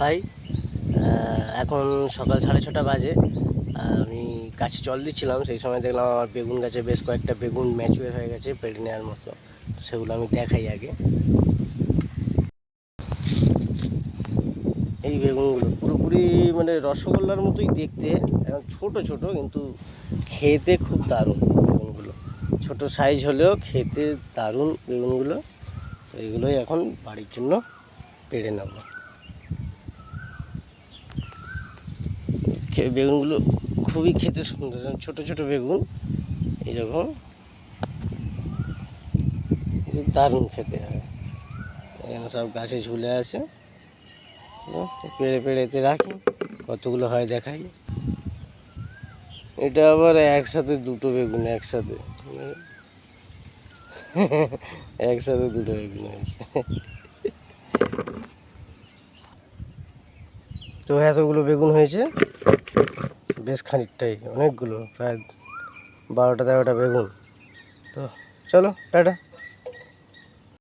ভাই। এখন সকাল 6:30 বাজে। আমি গাছে জল দিচ্ছিলাম, সেই সময় দেখলাম আমার বেগুন গাছে বেশ কয়েকটা বেগুন ম্যাচুয়ার হয়ে গেছে পেড়ে নেওয়ার মতো। সেগুলো আমি দেখাই আগে। এই বেগুনগুলো পুরোপুরি মানে রসগোল্লার মতোই দেখতে, এখন ছোট ছোট কিন্তু খেতে খুব দারুণ বেগুনগুলো। ছোট সাইজ হলেও খেতে দারুণ বেগুনগুলো। এইগুলোই এখন বাড়ির জন্য পেড়ে নেব। বেগুনগুলো খুবই খেতে সুন্দর, ছোট ছোট বেগুন এইরকম দারুণ খেতে হয়। এখানে সব গাছে ঝুলে আছে, পেড়ে পেড়েতে রাখি, কতগুলো হয় দেখাই। এটা আবার একসাথে দুটো বেগুন একসাথে একসাথে দুটো বেগুন হয়েছে। তো এতগুলো বেগুন হয়েছে, বেশ খানিকটাই, অনেকগুলো, প্রায় 12টা 13টা বেগুন। তো চলো টাটা।